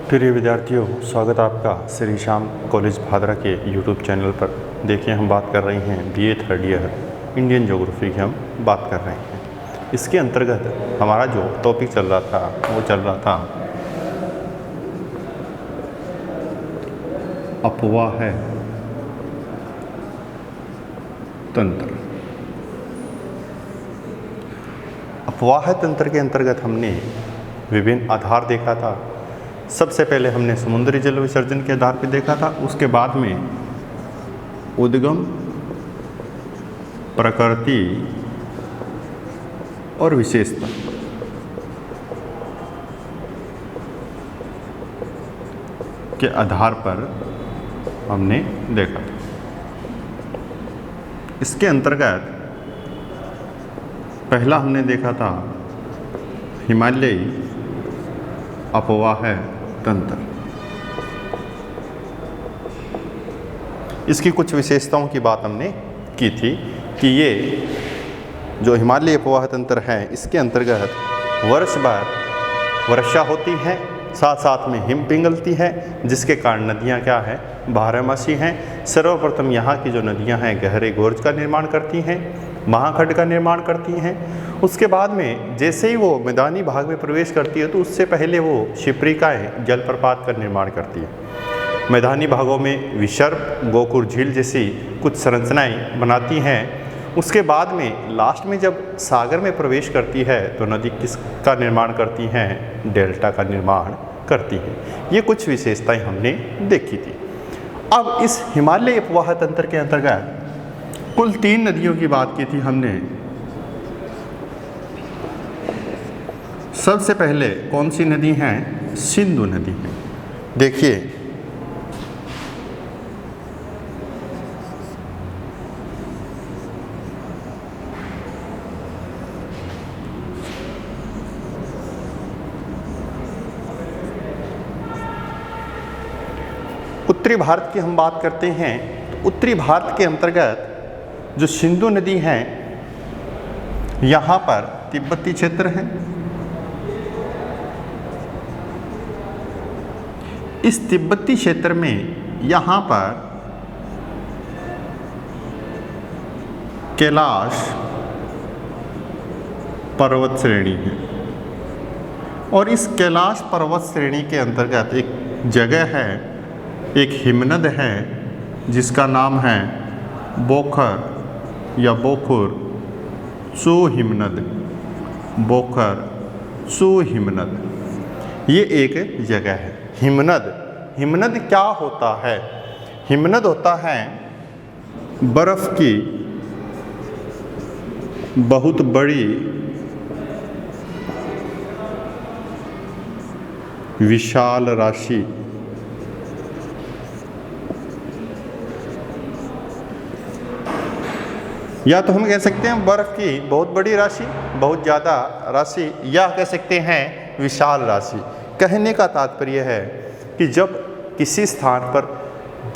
प्रिय विद्यार्थियों, स्वागत है आपका श्री श्याम कॉलेज भादरा के यूट्यूब चैनल पर। देखिए, हम बात कर रहे हैं BA third year Indian geography की हम बात कर रहे हैं। इसके अंतर्गत हमारा जो टॉपिक चल रहा था वो चल रहा था अपवाह तंत्र। अपवाह तंत्र के अंतर्गत हमने विभिन्न आधार देखा था। सबसे पहले हमने समुद्री जल विसर्जन के आधार पर देखा था, उसके बाद में उद्गम, प्रकृति और विशेषता के आधार पर हमने देखा था। इसके अंतर्गत पहला हमने देखा था हिमालयी अपवाह तंत्र। इसकी कुछ विशेषताओं की बात हमने की थी कि ये जो हिमालयी अपवाह तंत्र है, इसके अंतर्गत वर्ष भर वर्षा होती है, साथ साथ में हिम पिघलती है, जिसके कारण नदियाँ क्या है, बारहमासी हैं। सर्वप्रथम यहाँ की जो नदियाँ हैं गहरे गोर्ज का निर्माण करती हैं, महाखंड का निर्माण करती हैं। उसके बाद में जैसे ही वो मैदानी भाग में प्रवेश करती है तो उससे पहले वो शिप्रिकाएँ जलप्रपात का निर्माण करती है। मैदानी भागों में विसर्प, गोकुर झील जैसी कुछ संरचनाएँ बनाती हैं। उसके बाद में लास्ट में जब सागर में प्रवेश करती है तो नदी किसका निर्माण करती हैं, डेल्टा का निर्माण करती हैं। ये कुछ विशेषताएं हमने देखी थी। अब इस हिमालयी अपवाह तंत्र के अंतर्गत कुल 3 नदियों की बात की थी हमने। सबसे पहले कौन सी नदी है, सिंधु नदी है। देखिए, उत्तरी भारत की हम बात करते हैं तो उत्तरी भारत के अंतर्गत जो सिंधु नदी है, यहाँ पर तिब्बती क्षेत्र है। इस तिब्बती क्षेत्र में यहाँ पर कैलाश पर्वत श्रेणी है और इस कैलाश पर्वत श्रेणी के अंतर्गत एक जगह है, एक हिमनद है जिसका नाम है बोखर या बोखुर चू हिमनद। बोखर चू हिमनद ये एक जगह है। हिमनद क्या होता है? हिमनद होता है बर्फ की बहुत बड़ी विशाल राशि, या तो हम कह सकते हैं बर्फ की बहुत बड़ी राशि, बहुत ज़्यादा राशि, या कह सकते हैं विशाल राशि। कहने का तात्पर्य है कि जब किसी स्थान पर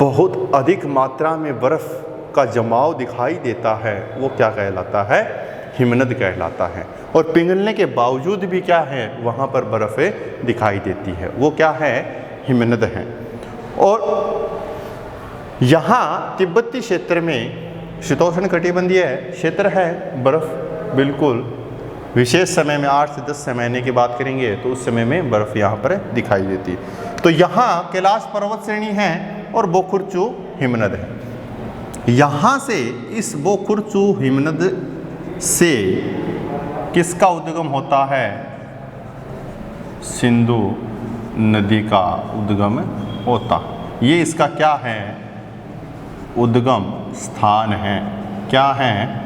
बहुत अधिक मात्रा में बर्फ़ का जमाव दिखाई देता है वो क्या कहलाता है, हिमनद कहलाता है। और पिघलने के बावजूद भी क्या है, वहाँ पर बर्फ़ दिखाई देती है, वो क्या है, हिमनद है। और यहाँ तिब्बती क्षेत्र में शीतोष्ण कटिबंधीय क्षेत्र है, बर्फ़ बिल्कुल विशेष समय में 8 से 10 महीने की बात करेंगे तो उस समय में बर्फ़ यहाँ पर दिखाई देती है। तो यहाँ कैलाश पर्वत श्रेणी है और बोखुरचू हिमनद है। यहाँ से इस बोखुरचू हिमनद से किसका उद्गम होता है, सिंधु नदी का उद्गम होता। ये इसका क्या है, उद्गम स्थान है। क्या है,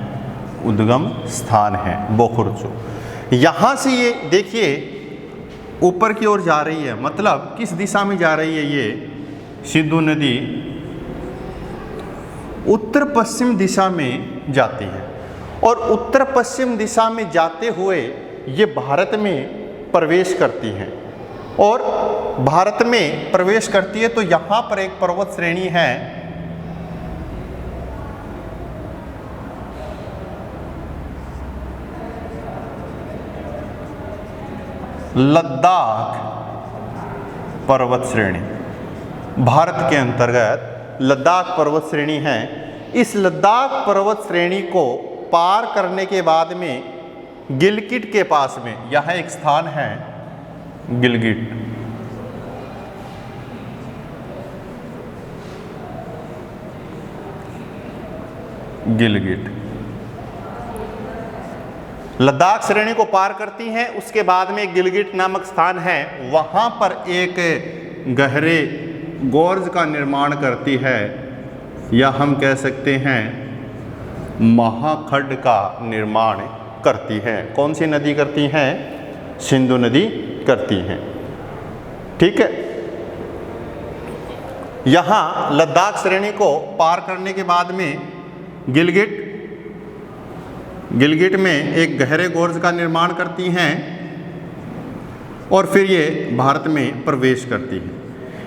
उद्गम स्थान है बोखुरचू। यहाँ से ये देखिए ऊपर की ओर जा रही है, मतलब किस दिशा में जा रही है, ये सिंधु नदी उत्तर पश्चिम दिशा में जाती है। और उत्तर पश्चिम दिशा में जाते हुए ये भारत में प्रवेश करती है। और भारत में प्रवेश करती है तो यहाँ पर एक पर्वत श्रेणी है, लद्दाख पर्वत श्रेणी, भारत के अंतर्गत लद्दाख पर्वत श्रेणी है। इस लद्दाख पर्वत श्रेणी को पार करने के बाद में गिलगिट के पास में यहाँ एक स्थान है, गिलगिट। गिलगिट लद्दाख श्रेणी को पार करती हैं, उसके बाद में गिलगिट नामक स्थान है, वहाँ पर एक गहरे गोर्ज का निर्माण करती है, या हम कह सकते हैं महाखड्ड का निर्माण करती है। कौन सी नदी करती हैं? सिंधु नदी करती हैं। ठीक है, यहाँ लद्दाख श्रेणी को पार करने के बाद में गिलगिट में एक गहरे गोर्ज का निर्माण करती हैं और फिर ये भारत में प्रवेश करती है।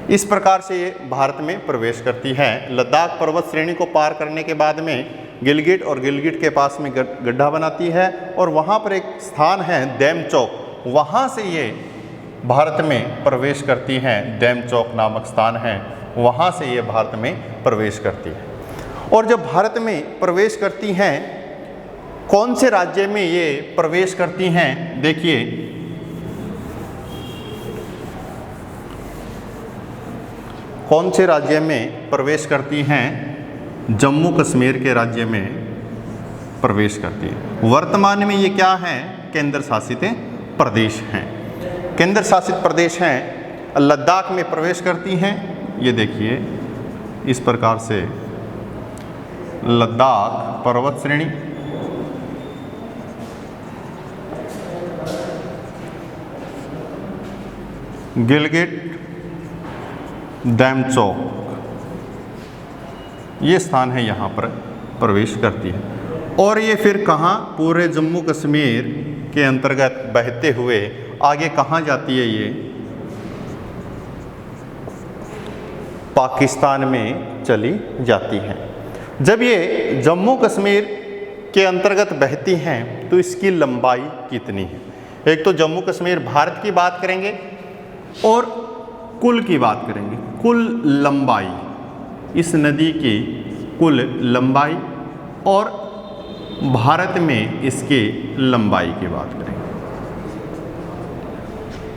इस प्रकार से ये भारत में प्रवेश करती है। लद्दाख पर्वत श्रेणी को पार करने के बाद में गिलगिट और गिलगिट के पास में गड्ढा बनाती है और वहाँ पर एक स्थान है डेमचौक, वहाँ से ये भारत में प्रवेश करती हैं। डेमचौक नामक स्थान है, वहाँ से ये भारत में प्रवेश करती है। और जब भारत में प्रवेश करती हैं, कौन से राज्य में ये प्रवेश करती हैं? देखिए, कौन से राज्य में प्रवेश करती हैं? जम्मू कश्मीर के राज्य में प्रवेश करती है। वर्तमान में ये क्या हैं? केंद्र शासित प्रदेश हैं। केंद्र शासित प्रदेश हैं। लद्दाख में प्रवेश करती हैं। ये देखिए इस प्रकार से लद्दाख पर्वत श्रेणी, गिलगिट, डेमचौक, ये स्थान है, यहाँ पर प्रवेश करती है। और ये फिर कहाँ? पूरे जम्मू कश्मीर के अंतर्गत बहते हुए आगे कहाँ जाती है? ये पाकिस्तान में चली जाती है। जब ये जम्मू कश्मीर के अंतर्गत बहती हैं तो इसकी लंबाई कितनी है? एक तो जम्मू कश्मीर भारत की बात करेंगे और कुल की बात करेंगे। कुल लंबाई, इस नदी की कुल लंबाई और भारत में इसकी लंबाई की बात करेंगे।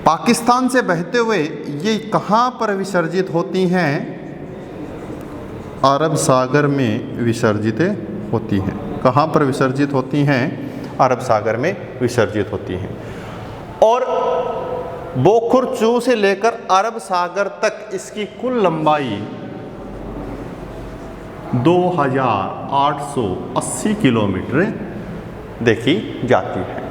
पाकिस्तान से बहते हुए ये कहाँ पर विसर्जित होती हैं? अरब सागर में विसर्जित होती हैं। कहाँ पर विसर्जित होती हैं? अरब सागर में विसर्जित होती हैं। और बोखुर चू से लेकर अरब सागर तक इसकी कुल लंबाई 2880 किलोमीटर देखी जाती है।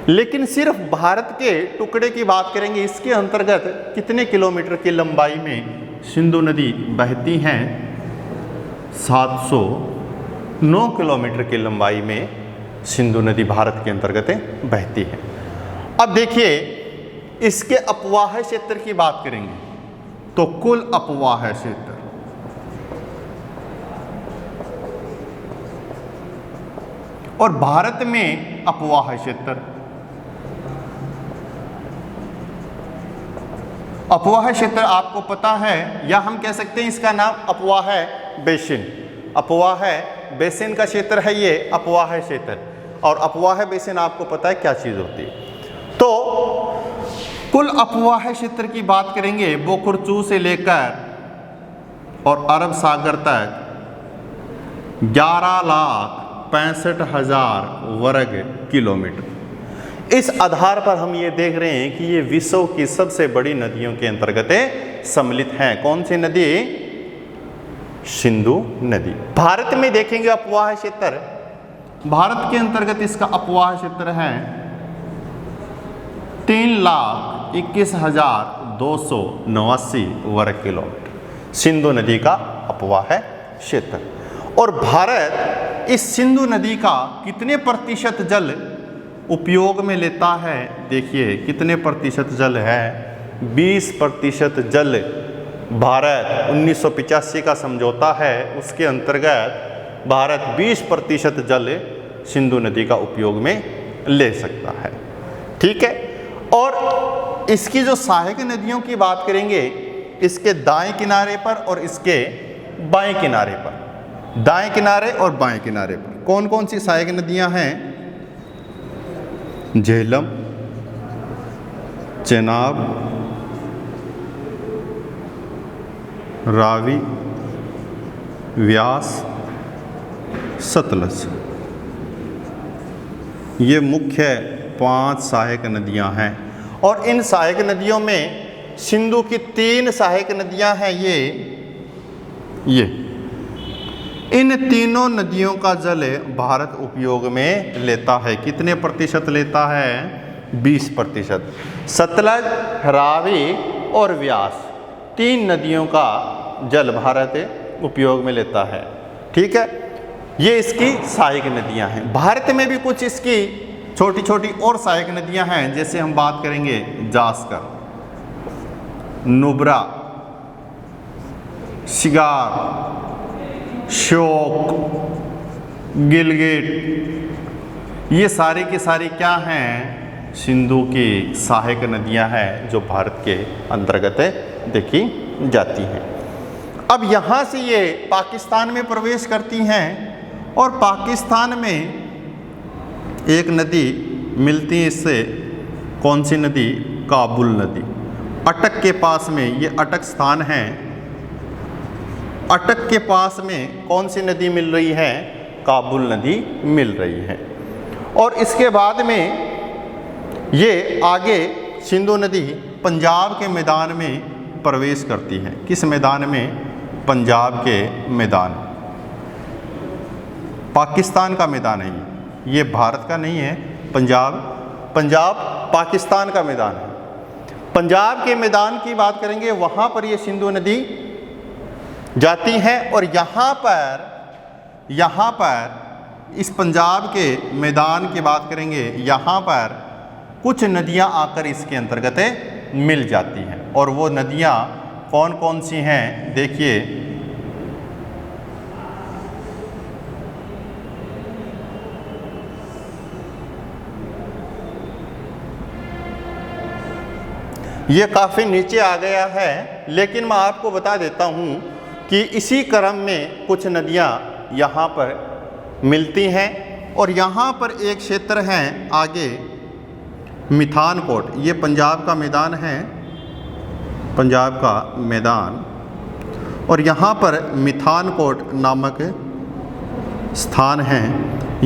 लेकिन सिर्फ भारत के टुकड़े की बात करेंगे, इसके अंतर्गत कितने किलोमीटर की लंबाई में सिंधु नदी बहती हैं? 709 किलोमीटर की लंबाई में सिंधु नदी भारत के अंतर्गत बहती है। अब देखिए, इसके अपवाह क्षेत्र की बात करेंगे तो कुल अपवाह क्षेत्र और भारत में अपवाह क्षेत्र, अपवाह क्षेत्र आपको पता है, या हम कह सकते हैं इसका नाम अपवाह बेसिन। अपवाह बेसिन का क्षेत्र है ये अपवाह क्षेत्र। और अपवाह बेसिन आपको पता है क्या चीज़ होती है। तो कुल अपवाह क्षेत्र की बात करेंगे, बोखुर चू से लेकर और अरब सागर तक 11,65,000 वर्ग किलोमीटर। इस आधार पर हम ये देख रहे हैं कि ये विश्व की सबसे बड़ी नदियों के अंतर्गत सम्मिलित हैं। कौन सी नदी? सिंधु नदी। भारत में देखेंगे अपवाह क्षेत्र, भारत के अंतर्गत इसका अपवाह क्षेत्र है 3,21,289 वर्ग किलोमीटर, सिंधु नदी का अपवाह क्षेत्र। और भारत इस सिंधु नदी का कितने प्रतिशत जल उपयोग में लेता है? देखिए कितने प्रतिशत जल है? 20% जल भारत 1985 का समझौता है, उसके अंतर्गत भारत 20% जल सिंधु नदी का उपयोग में ले सकता है। ठीक है। और इसकी जो सहायक नदियों की बात करेंगे, इसके दाएं किनारे पर और इसके बाएं किनारे पर, दाएं किनारे और बाएं किनारे पर कौन कौन सी सहायक नदियां हैं? झेलम, चेनाब, रावी, व्यास, सतलज। ये मुख्य 5 सहायक नदियां हैं। और इन सहायक नदियों में सिंधु की 3 सहायक नदियां हैं। ये इन तीनों नदियों का जल भारत उपयोग में लेता है। कितने प्रतिशत लेता है? 20%। सतलज, रावी और व्यास 3 नदियों का जल भारत उपयोग में लेता है। ठीक है, ये इसकी सहायक नदियां हैं। भारत में भी कुछ इसकी छोटी छोटी और सहायक नदियां हैं, जैसे हम बात करेंगे जास्कर, नुब्रा, शिगार, श्योक, गिलगित। ये सारी की सारी क्या हैं? सिंधु की सहायक नदियां हैं जो भारत के अंतर्गत देखी जाती हैं। अब यहाँ से ये पाकिस्तान में प्रवेश करती हैं और पाकिस्तान में एक नदी मिलती है इससे। कौन सी नदी? काबुल नदी। अटक के पास में, ये अटक स्थान है, अटक के पास में कौन सी नदी मिल रही है? काबुल नदी मिल रही है। और इसके बाद में ये आगे सिंधु नदी पंजाब के मैदान में प्रवेश करती है। किस मैदान में? पंजाब के मैदान। पाकिस्तान का मैदान है ये भारत का नहीं है। पंजाब पाकिस्तान का मैदान है। पंजाब के मैदान की बात करेंगे, वहाँ पर ये सिंधु नदी जाती है। और यहाँ पर इस पंजाब के मैदान की बात करेंगे, यहाँ पर कुछ नदियाँ आकर इसके अंतर्गत मिल जाती हैं। और वो नदियाँ कौन कौन सी हैं? देखिए, ये काफ़ी नीचे आ गया है, लेकिन मैं आपको बता देता हूँ कि इसी क्रम में कुछ नदियाँ यहाँ पर मिलती हैं। और यहाँ पर एक क्षेत्र है आगे, मिठानकोट। ये पंजाब का मैदान है, पंजाब का मैदान। और यहाँ पर मिठानकोट नामक स्थान है।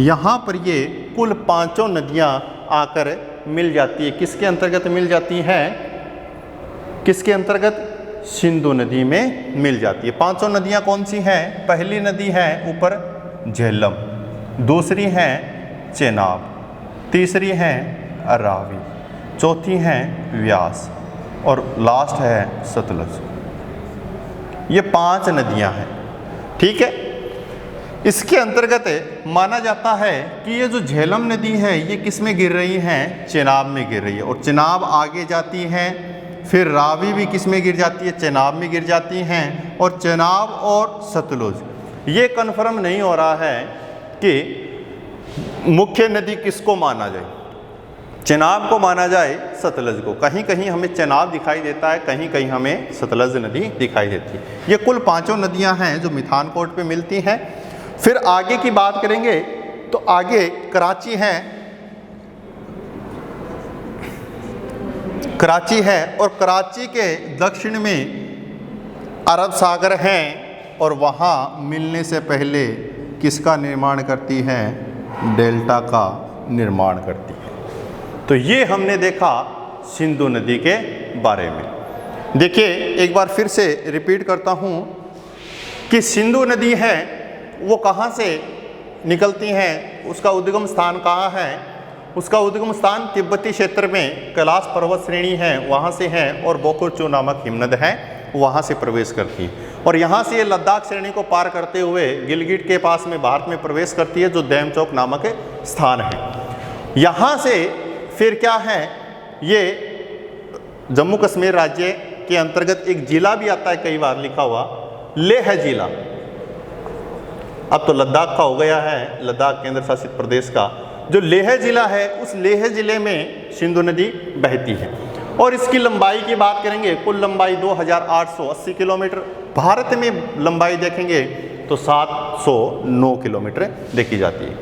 यहाँ पर ये कुल 5 नदियाँ आकर मिल जाती है। किसके अंतर्गत मिल जाती हैं? किसके अंतर्गत? सिंधु नदी में मिल जाती है। 5 नदियाँ कौन सी हैं? पहली नदी है ऊपर झेलम, दूसरी है चेनाब, तीसरी है रावी, चौथी है व्यास और लास्ट है सतलज। ये 5 नदियाँ हैं। ठीक है, इसके अंतर्गत माना जाता है कि ये जो झेलम नदी है ये किस में गिर रही है? चेनाब में गिर रही है। और चेनाब आगे जाती है, फिर रावी भी किस में गिर जाती है? चेनाब में गिर जाती हैं। और चेनाब और सतलुज ये कन्फर्म नहीं हो रहा है कि मुख्य नदी किसको माना जाए, चेनाब को माना जाए, सतलज को। कहीं कहीं हमें चेनाब दिखाई देता है, कहीं कहीं हमें सतलज नदी दिखाई देती है। ये कुल 5 नदियां हैं जो मिठानकोट पे मिलती हैं। फिर आगे की बात करेंगे तो आगे कराची है, कराची है और कराची के दक्षिण में अरब सागर हैं। और वहाँ मिलने से पहले किसका निर्माण करती है? डेल्टा का निर्माण करती है। तो ये हमने देखा सिंधु नदी के बारे में। देखिए, एक बार फिर से रिपीट करता हूँ कि सिंधु नदी है वो कहाँ से निकलती हैं, उसका उद्गम स्थान कहाँ है? उसका उद्गम स्थान तिब्बती क्षेत्र में कैलाश पर्वत श्रेणी है, वहाँ से है। और बोकुरचू नामक हिमनद है, वहाँ से प्रवेश करती है। और यहाँ से ये लद्दाख श्रेणी को पार करते हुए गिलगिट के पास में भारत में प्रवेश करती है, जो डैमचौक नामक स्थान है। यहाँ से फिर क्या है, ये जम्मू कश्मीर राज्य के अंतर्गत एक जिला भी आता है, कई बार लिखा हुआ लेह जिला। अब तो लद्दाख का हो गया है, लद्दाख केंद्र शासित प्रदेश का। जो लेह जिला है, उस लेह जिले में सिंधु नदी बहती है। और इसकी लंबाई की बात करेंगे, कुल लंबाई 2880 किलोमीटर। भारत में लंबाई देखेंगे तो 709 किलोमीटर देखी जाती है।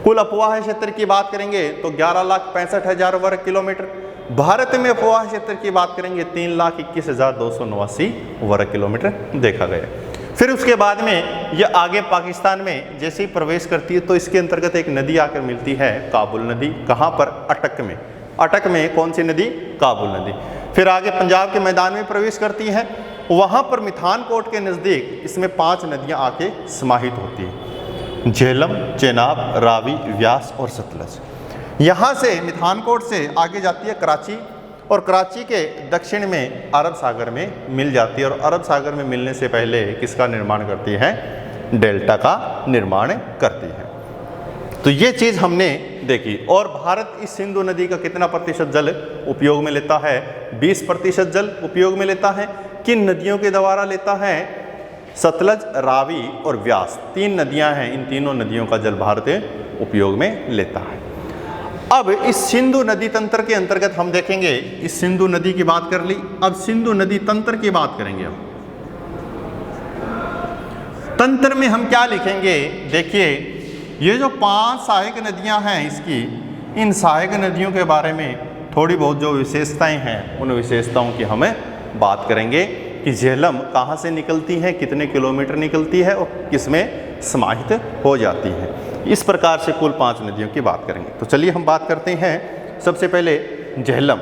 कुल अफवाह क्षेत्र की बात करेंगे तो 11,65,000 वर्ग किलोमीटर। भारत में अफवाह क्षेत्र की बात करेंगे 3,21,289 वर्ग किलोमीटर देखा गया। फिर उसके बाद में यह आगे पाकिस्तान में जैसे ही प्रवेश करती है तो इसके अंतर्गत एक नदी आकर मिलती है, काबुल नदी। कहाँ पर? अटक में। अटक में कौन सी नदी? काबुल नदी। फिर आगे पंजाब के मैदान में प्रवेश करती है, वहाँ पर मिठानकोट के नज़दीक इसमें 5 नदियाँ आके समाहित होती हैं, झेलम, चेनाब, रावी, व्यास और सतलज। यहाँ से मिठानकोट से आगे जाती है कराची, और कराची के दक्षिण में अरब सागर में मिल जाती है, और अरब सागर में मिलने से पहले किसका निर्माण करती है? डेल्टा का निर्माण करती है। तो ये चीज़ हमने देखी। और भारत इस सिंधु नदी का कितना प्रतिशत जल उपयोग में लेता है? 20% जल उपयोग में लेता है। किन नदियों के द्वारा लेता है? सतलज, रावी और व्यास, 3 नदियां हैं। इन तीनों नदियों का जल भारत उपयोग में लेता है। अब इस सिंधु नदी तंत्र के अंतर्गत हम देखेंगे, इस सिंधु नदी की बात कर ली, अब सिंधु नदी तंत्र की बात करेंगे। हम तंत्र में हम क्या लिखेंगे? देखिए, ये जो 5 सहायक नदियां हैं इसकी, इन सहायक नदियों के बारे में थोड़ी बहुत जो विशेषताएं हैं उन विशेषताओं की हमें बात करेंगे कि झेलम कहाँ से निकलती है, कितने किलोमीटर निकलती है और किसमें समाहित हो जाती है। इस प्रकार से कुल 5 नदियों की बात करेंगे। तो चलिए हम बात करते हैं सबसे पहले झेलम।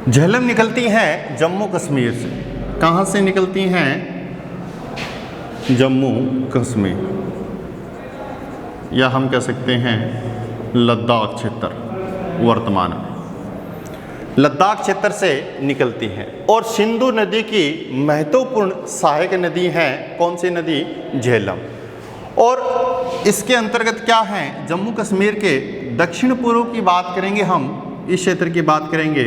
झेलम निकलती हैं जम्मू कश्मीर से। कहाँ से निकलती हैं? जम्मू कश्मीर, या हम कह सकते हैं लद्दाख क्षेत्र, वर्तमान में लद्दाख क्षेत्र से निकलती हैं। और सिंधु नदी की महत्वपूर्ण सहायक नदी है कौन सी नदी? झेलम। और इसके अंतर्गत क्या है? जम्मू कश्मीर के दक्षिण पूर्व की बात करेंगे, हम इस क्षेत्र की बात करेंगे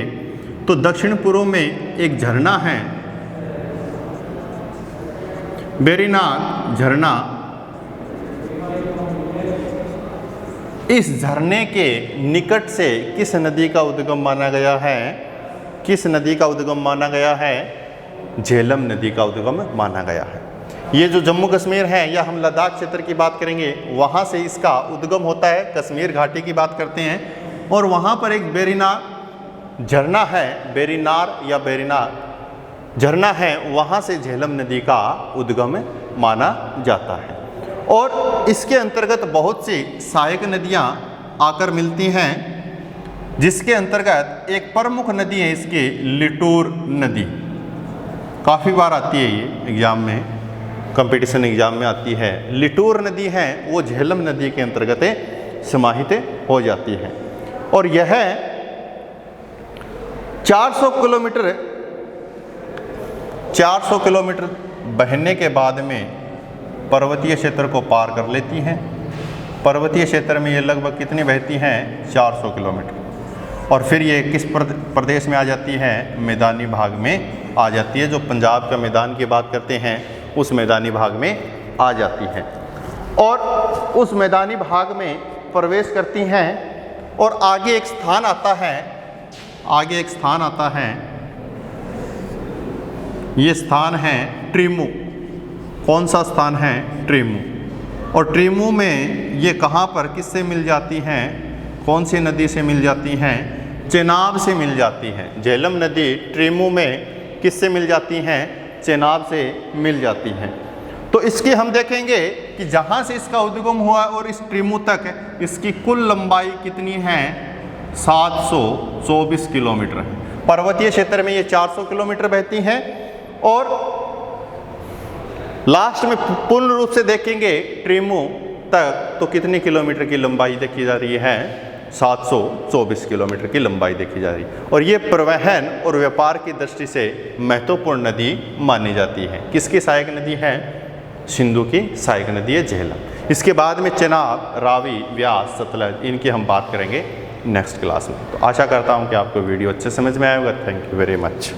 तो दक्षिण पूर्व में एक झरना है, वेरीनाग झरना। इस झरने के निकट से किस नदी का उद्गम माना गया है? किस नदी का उद्गम माना गया है? झेलम नदी का उद्गम माना गया है। ये जो जम्मू कश्मीर है या हम लद्दाख क्षेत्र की बात करेंगे, वहाँ से इसका उद्गम होता है। कश्मीर घाटी की बात करते हैं और वहाँ पर एक वेरीनाग झरना है, वेरीनार या वेरीनाग झरना है, वहाँ से झेलम नदी का उद्गम माना जाता है। और इसके अंतर्गत बहुत सी सहायक नदियाँ आकर मिलती हैं, जिसके अंतर्गत एक प्रमुख नदी है इसकी, लिटूर नदी। काफ़ी बार आती है ये एग्ज़ाम में, कंपटीशन एग्ज़ाम में आती है। लिटूर नदी है वो झेलम नदी के अंतर्गत समाहित हो जाती है। और यह 400 किलोमीटर बहने के बाद में पर्वतीय क्षेत्र को पार कर लेती हैं। पर्वतीय क्षेत्र में ये लगभग कितनी बहती हैं? 400 किलोमीटर। और फिर ये किस प्रदेश में आ जाती है? मैदानी भाग में आ जाती है। जो पंजाब का मैदान की बात करते हैं उस मैदानी भाग में आ जाती है। और उस मैदानी भाग में प्रवेश करती हैं और आगे एक स्थान आता है, आगे एक स्थान आता है, ये स्थान है ट्रीमू। कौन सा स्थान है? ट्रीमू। और ट्रीमू में ये कहाँ पर किससे मिल जाती हैं? कौन सी नदी से मिल जाती हैं? चेनाब से मिल जाती हैं। झेलम नदी ट्रीमू में किससे मिल जाती हैं? चेनाब से मिल जाती हैं। तो इसकी हम देखेंगे कि जहाँ से इसका उद्गम हुआ और इस ट्रीमू तक इसकी कुल लंबाई कितनी है? 724 किलोमीटर है। पर्वतीय क्षेत्र में ये 400 किलोमीटर बहती हैं और लास्ट में पूर्ण रूप से देखेंगे ट्रीमू तक तो कितने किलोमीटर की लंबाई देखी जा रही है? 724 किलोमीटर की लंबाई देखी जा रही है। और ये परिवहन और व्यापार की दृष्टि से महत्वपूर्ण नदी मानी जाती है। किसकी सहायक नदी है? सिंधु की सहायक नदी है झेलम। इसके बाद में चेनाब, रावी, व्यास, सतलज, इनकी हम बात करेंगे नेक्स्ट क्लास में। तो आशा करता हूँ कि आपको वीडियो अच्छे समझ में आएगा। Thank you very much.